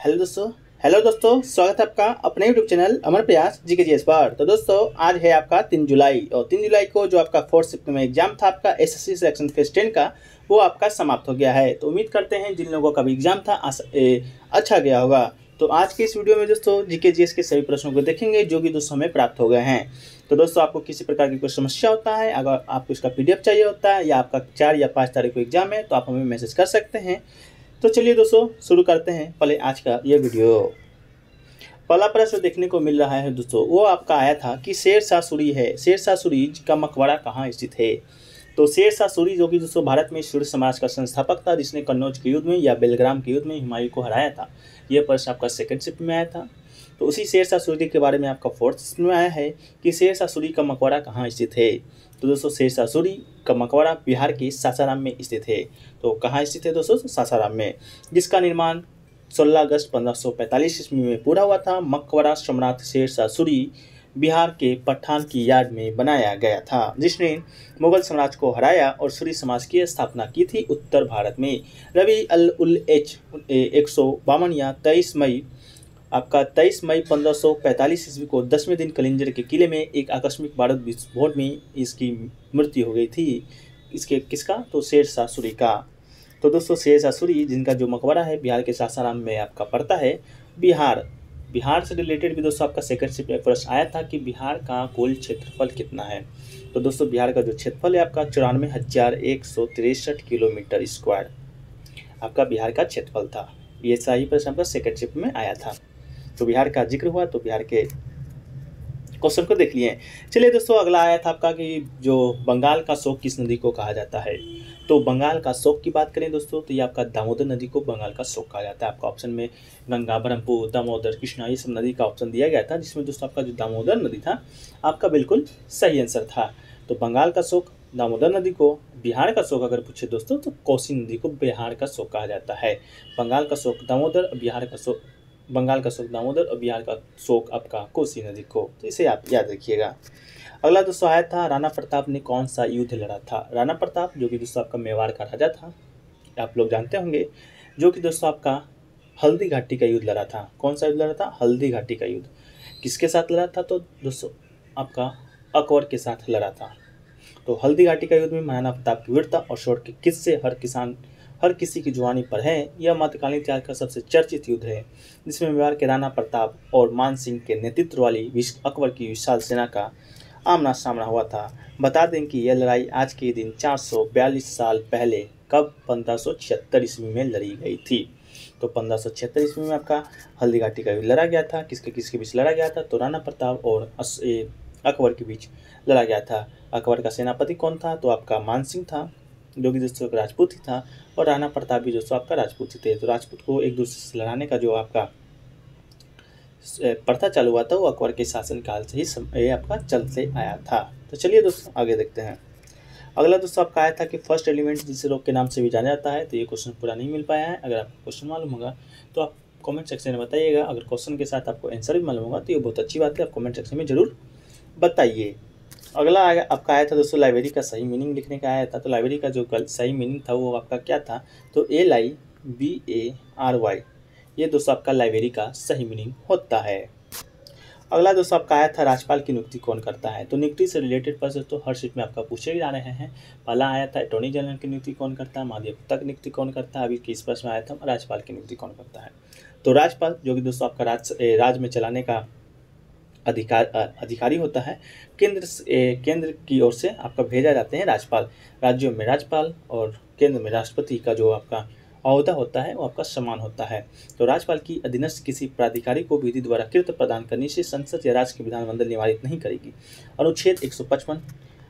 Hello दोस्तों, स्वागत है आपका अपने यूट्यूब चैनल अमर प्रयास जी के जी पर। तो दोस्तों आज है आपका 3 जुलाई और 3 जुलाई को जो आपका 4th शिफ्ट में एग्जाम था आपका एसएससी सिलेक्शन फेज 10 का, वो आपका समाप्त हो गया है। तो उम्मीद करते हैं जिन लोगों का भी एग्जाम था अच्छा गया होगा। तो आज की इस वीडियो में दोस्तों जीके जीएस के सभी प्रश्नों को देखेंगे जो कि दोस्तों हमें प्राप्त हो गए हैं। तो दोस्तों आपको किसी प्रकार की कोई समस्या होता है, अगर आपको इसका पीडीएफ चाहिए होता है या आपका 4 या 5 तारीख को एग्जाम है तो आप हमें मैसेज कर सकते हैं। तो चलिए दोस्तों शुरू करते हैं पहले आज का ये वीडियो। पहला प्रश्न देखने को मिल रहा है दोस्तों, वो आपका आया था कि शेरशाह सूरी है, शेरशाह सूरी का मकबरा कहाँ स्थित है। तो शेरशाह सूरी जो कि दोस्तों भारत में सूर्य समाज का संस्थापक था, जिसने कन्नौज के युद्ध में या बेलग्राम के युद्ध में हुमायूं को हराया था। यह प्रश्न आपका सेकंड शिफ्ट में आया था। तो उसी शेरशाह सूरी के बारे में आपका 4th शिफ्ट में आया है कि शेरशाह सूरी का मकबरा कहाँ स्थित है। तो दोस्तों शेरशाह सूरी का मकबरा बिहार के सासाराम में स्थित है। तो कहाँ स्थित है दोस्तों? सासाराम में, जिसका निर्माण 16 अगस्त 1545 ईस्वी में पूरा हुआ था। मकबरा सम्राट शेरशाह सूरी बिहार के पठान की यार्ड में बनाया गया था, जिसने मुगल साम्राज्य को हराया और सूरी समाज की स्थापना की थी उत्तर भारत में। रबी अल उल एच 152 या 23 मई 1545 ईस्वी को 10वें दिन कलिंजर के किले में एक आकस्मिक बारूद विस्फोट में इसकी मृत्यु हो गई थी। इसके किसका? तो शेरशाह सूरी का। तो दोस्तों शेरशाह सूरी जिनका जो मकबरा है बिहार के सासाराम में आपका पड़ता है। बिहार से रिलेटेड भी दोस्तों आपका सेकंड शिफ्ट में प्रश्न आया था कि बिहार का कुल क्षेत्रफल कितना है। तो दोस्तों बिहार का जो क्षेत्रफल है आपका 94,163 किलोमीटर स्क्वायर आपका बिहार का क्षेत्रफल था। ये सही प्रश्न आपका सेकंड शिफ्ट में आया था। तो बिहार का जिक्र हुआ तो बिहार के क्वेश्चन को देख लिए। चलिए दोस्तों अगला आया था आपका कि जो बंगाल का शोक किस नदी को कहा जाता है। तो बंगाल का शोक की बात करें दोस्तों तो ये आपका दामोदर नदी को बंगाल का शोक कहा जाता है। आपका ऑप्शन में गंगा, ब्रह्मपुत्र, दामोदर, कृष्णा ये सब नदी का ऑप्शन दिया गया था, जिसमें दोस्तों आपका जो दामोदर नदी था आपका बिल्कुल सही आंसर था। तो बंगाल का शोक दामोदर नदी को, बिहार का शोक अगर पूछे दोस्तों तो कोसी नदी को बिहार का शोक कहा जाता है। बंगाल का शोक दामोदर, बिहार का शोक बंगाल का शोक दामोदर और बिहार का शोक आपका कोसी नदी को। तो इसे आप याद रखिएगा। अगला दोस्तों आया था राणा प्रताप ने कौन सा युद्ध लड़ा था। राणा प्रताप जो कि दोस्तों आपका मेवाड़ का राजा था, आप लोग जानते होंगे, जो कि दोस्तों आपका हल्दी घाटी का युद्ध लड़ा था। कौन सा युद्ध लड़ा था? हल्दी घाटी का युद्ध। किसके साथ लड़ा था? तो दोस्तों आपका अकबर के साथ लड़ा था। तो हल्दी घाटी का युद्ध में महाराणा प्रताप की वीरता और शौर्य के किस्से हर किसी की जुबानी पर है। यह मध्यकालीन इतिहास का सबसे चर्चित युद्ध है, जिसमें मेवाड़ के राणा प्रताप और मान सिंह के नेतृत्व वाली अकबर की विशाल सेना का आमना सामना हुआ था। बता दें कि यह लड़ाई आज के दिन 442 साल पहले कब 1576 ईस्वी में लड़ी गई थी। तो 1576 ईस्वी में आपका हल्दी घाटी का युद्ध लड़ा गया था। किसके किसके बीच लड़ा गया था? तो राणा प्रताप और अकबर के बीच लड़ा गया था। अकबर का सेनापति कौन था? तो आपका मान सिंह था, जो कि दोस्तों राजपूत ही था, और राणा प्रताप भी दोस्तों आपका राजपूत ही थे। तो राजपूत को एक दूसरे से लड़ाने का जो आपका प्रथा चालू हुआ था वो अकबर के शासनकाल से ही आपका चलते आया था। तो चलिए दोस्तों आगे देखते हैं। अगला दोस्तों आपका आया था कि फर्स्ट एलिमेंट जिसे रोग के नाम से भी जाना जाता है। तो ये क्वेश्चन पूरा नहीं मिल पाया है। अगर आपको क्वेश्चन मालूम होगा तो आप कमेंट सेक्शन में बताइएगा। अगर क्वेश्चन के साथ आपको आंसर भी मालूम होगा तो ये बहुत अच्छी बात है, आप कमेंट सेक्शन में जरूर बताइए। अगला आपका आया था दोस्तों लाइब्रेरी का सही मीनिंग लिखने का आया था। तो लाइब्रेरी का जो सही मीनिंग था वो आपका क्या था? तो LIBARY, ये दोस्तों आपका लाइब्रेरी का सही मीनिंग होता है। अगला दोस्तों आपका आया था राज्यपाल की नियुक्ति कौन करता है। तो नियुक्ति से रिलेटेड प्रश्न तो हर सीट में आपका पूछे जा रहे हैं। पहला आया था अटॉर्नी जनरल की नियुक्ति कौन करता है, महाधिवक्ता की नियुक्ति कौन करता है। अभी किस प्रश्न में आया था राज्यपाल की नियुक्ति कौन करता है। तो राज्यपाल जो कि दोस्तों आपका राज्य में चलाने का अधिकारी होता है। केंद्र की ओर से आपका भेजा जाते हैं राज्यपाल। राज्यों में राज्यपाल और केंद्र में राष्ट्रपति का जो आपका ओहदा होता है वो आपका समान होता है। तो राज्यपाल की अधीनस्थ किसी प्राधिकारी को विधि द्वारा कृत प्रदान करने से संसद या राज्य के विधानमंडल निवारित नहीं करेगी। अनुच्छेद 155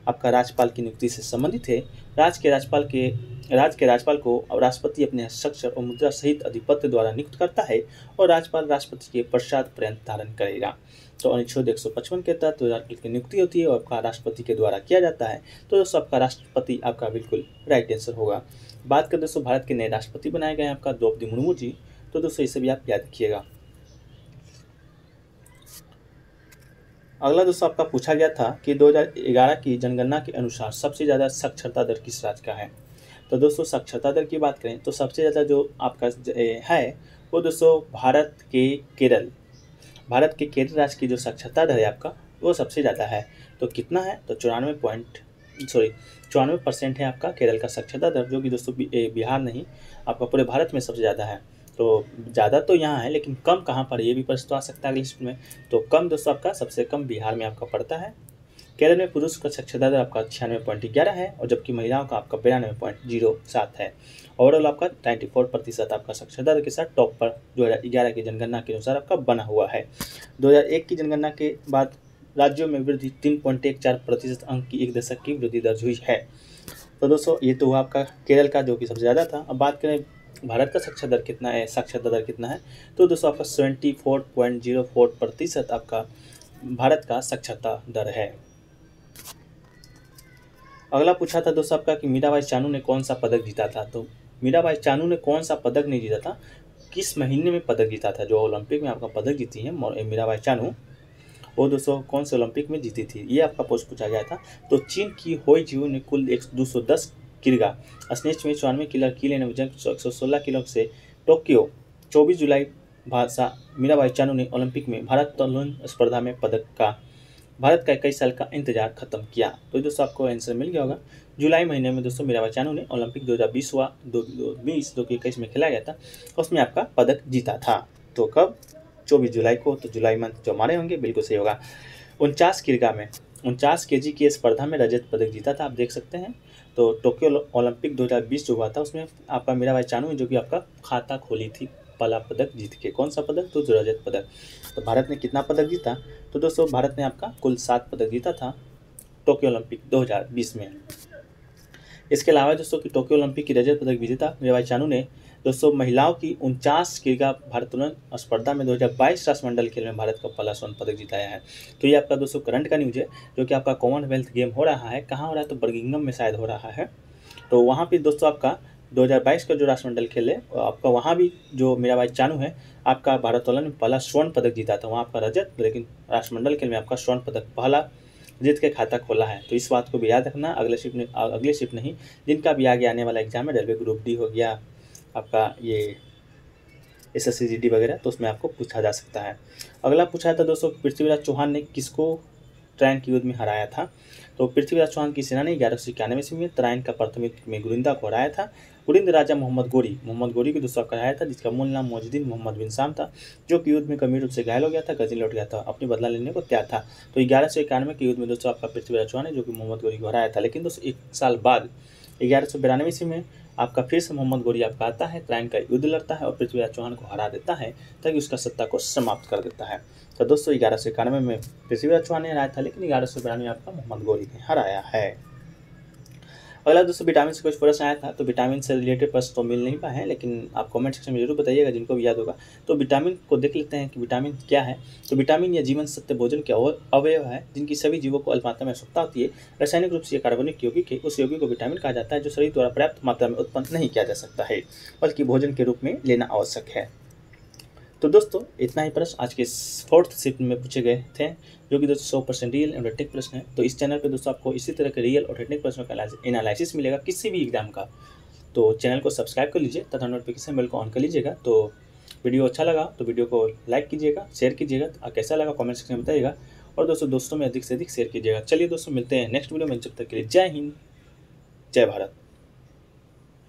आपका राज्यपाल की नियुक्ति से संबंधित है। राज्य के राज्यपाल को राष्ट्रपति अपने हस्ताक्षर और मुद्रा सहित अधिपत्य द्वारा नियुक्त करता है और राज्यपाल राष्ट्रपति के पश्चात पर्यंत धारण करेगा। तो अनुच्छेद 155 के तहत राज्यपाल की नियुक्ति होती है और आपका राष्ट्रपति के द्वारा किया जाता है। तो दोस्तों आपका राष्ट्रपति आपका बिल्कुल राइट आंसर होगा। बात करें दोस्तों भारत के नए राष्ट्रपति बनाए गए हैं आपका द्रौपदी मुर्मू जी। तो दोस्तों इसे भी आप याद रखिएगा। अगला दोस्तों आपका पूछा गया था कि 2011 की जनगणना के अनुसार सबसे ज़्यादा साक्षरता दर किस राज्य का है। तो दोस्तों साक्षरता दर की बात करें तो सबसे ज़्यादा जो आपका है वो दोस्तों भारत के केरल राज्य की जो साक्षरता दर है आपका वो सबसे ज़्यादा है। तो कितना है, तो 94% है आपका केरल का साक्षरता दर, जो कि दोस्तों बिहार नहीं, आपका पूरे भारत में सबसे ज़्यादा है। तो ज़्यादा तो यहाँ है, लेकिन कम कहाँ पर, ये भी प्रश्न तो आ सकता है अगली लिस्ट में। तो कम दोस्तों आपका सबसे कम बिहार में आपका पड़ता है। केरल में पुरुष का साक्षरता दर आपका 96.11 है, और जबकि महिलाओं का आपका 92.07 है। ओवरऑल आपका 94% आपका साक्षरता दर के साथ टॉप पर 2011 की जनगणना के अनुसार आपका बना हुआ है। 2001 की जनगणना के बाद राज्यों में वृद्धि 3.14% अंक की एक दशक की वृद्धि दर्ज हुई है। तो दोस्तों ये तो हुआ आपका केरल का, जो कि सबसे ज़्यादा था। अब बात करें भारत का साक्षरता दर कितना है, तो दोस्तों आपका 74.04% आपका भारत का साक्षरता दर है। अगला पूछा था दोस्तों आपका कि मीराबाई चानू ने कौन सा पदक जीता था। तो मीराबाई चानू ने कौन सा पदक नहीं जीता था, किस महीने में पदक जीता था। जो ओलंपिक में आपका पदक जीती है मीराबाई चानू, वो दोस्तों कौन से ओलंपिक में जीती थी, ये आपका पोस्ट पूछा गया था। तो चीन की होई जिऊ ने कुल 210 किर्गा स्नेच में 94 किलो किले ने 116 किलो से टोक्यो 24 जुलाई मीराबाई चानू ने ओलंपिक में भारोत्तोलन स्पर्धा में भारत का 21 साल का इंतजार खत्म किया। तो दोस्तों आपको आंसर मिल गया होगा। जुलाई महीने में दोस्तों मीराबाई चानू ने ओलंपिक 2021 में खेला गया था, उसमें आपका पदक जीता था। तो कब, 24 जुलाई को। तो जुलाई मंथ जो हमारे होंगे बिल्कुल सही होगा। 49 किर्गा में 49 केजी की स्पर्धा में रजत पदक जीता था, आप देख सकते हैं। तो टोक्यो ओलंपिक 2020 जो हुआ था, उसमें आपका मीराबाई चानू जो कि आपका खाता खोली थी पहला पदक जीत के। कौन सा पदक, तो रजत पदक। तो भारत ने कितना पदक जीता, तो दोस्तों भारत ने आपका कुल 7 पदक जीता था टोक्यो ओलंपिक 2020 में। इसके अलावा दोस्तों कि टोक्यो ओलंपिक की रजत पदक विजेता मीराबाई चानू ने दोस्तों महिलाओं की 49 किर्गा भारोत्तोलन स्पर्धा में 2022 राष्ट्रमंडल खेल में भारत का पहला स्वर्ण पदक जिताया है। तो ये आपका दोस्तों करंट का न्यूज है, जो कि आपका कॉमनवेल्थ गेम हो रहा है। कहाँ हो रहा है, तो बर्मिंघम में शायद हो रहा है। तो वहाँ पे दोस्तों आपका 2022 का जो राष्ट्रमंडल खेल है आपका, वहाँ भी जो मीराबाई चानू है आपका भारोत्तोलन में पहला स्वर्ण पदक जीता था। वहाँ आपका रजत, लेकिन राष्ट्रमंडल खेल में आपका स्वर्ण पदक पहला जीत के खाता खोला है। तो इस बात को भी याद रखना। अगले शिफ्ट नहीं, जिनका भी आगे आने वाला एग्जाम है, रेलवे ग्रुप डी हो गया आपका, ये SSC GD वगैरह, तो उसमें आपको पूछा जा सकता है। अगला पूछा था दोस्तों पृथ्वीराज चौहान ने किसको ट्रायन के युद्ध में हराया था। तो पृथ्वीराज चौहान की सेना ने 1191 ईस्वी में ट्रायन का प्रथम युद्ध में गुरिंदा को हराया था। गुरिंद राजा मोहम्मद गोरी को दूसरा कराया था, जिसका मूल नाम मौजुद्दीन मोहम्मद बिन साम था, जो कि युद्ध में गंभीर रूप से घायल हो गया था, गजनी लौट गया था, अपनी बदला लेने को तैयार था। तो 1191 के युद्ध में दोस्तों आपका पृथ्वीराज चौहान है जो कि मोहम्मद गोरी को हराया था। लेकिन दोस्तों 1 साल बाद 1192 ईस्वी में आपका फिर से मोहम्मद गोरी आपका आता है, ट्रायन का युद्ध लड़ता है और पृथ्वीराज चौहान को हरा देता है, ताकि उसका सत्ता को समाप्त कर देता है। तो दोस्तों 1191 में पृथ्वीराज चौहान ने हराया था, लेकिन 1192 आपका मोहम्मद गोरी ने हराया है। अगला दोस्तों विटामिन से कुछ प्रश्न आया था। तो विटामिन से रिलेटेड प्रश्न तो मिल नहीं पाए हैं, लेकिन आप कमेंट सेक्शन में जरूर बताइएगा जिनको भी याद होगा। तो विटामिन को देख लेते हैं कि विटामिन क्या है। तो विटामिन या जीवन सत्व भोजन के अवयव है, जिनकी सभी जीवों को अल्प मात्रा में आवश्यकता होती है। रासायनिक रूप से ये कार्बनिक यौगिक है, उस यौगिक को विटामिन कहा जाता है जो शरीर द्वारा पर्याप्त मात्रा में उत्पन्न नहीं किया जा सकता है, बल्कि भोजन के रूप में लेना आवश्यक है। तो दोस्तों इतना ही प्रश्न आज के 4th शिफ्ट में पूछे गए थे, जो कि दोस्तों 100% रियल और टेक्निक प्रश्न है। तो इस चैनल पे दोस्तों आपको इसी तरह के रियल और टेक्निक प्रश्नों का एनालिसिस मिलेगा किसी भी एग्जाम का। तो चैनल को सब्सक्राइब कर लीजिए तथा नोटिफिकेशन बेल को ऑन कर लीजिएगा। तो वीडियो अच्छा लगा तो वीडियो को लाइक कीजिएगा, शेयर कीजिएगा, और कैसा लगा कमेंट सेक्शन में बताइएगा, और दोस्तों में अधिक से अधिक शेयर कीजिएगा। चलिए दोस्तों मिलते हैं नेक्स्ट वीडियो में, जब तक के लिए जय हिंद, जय भारत।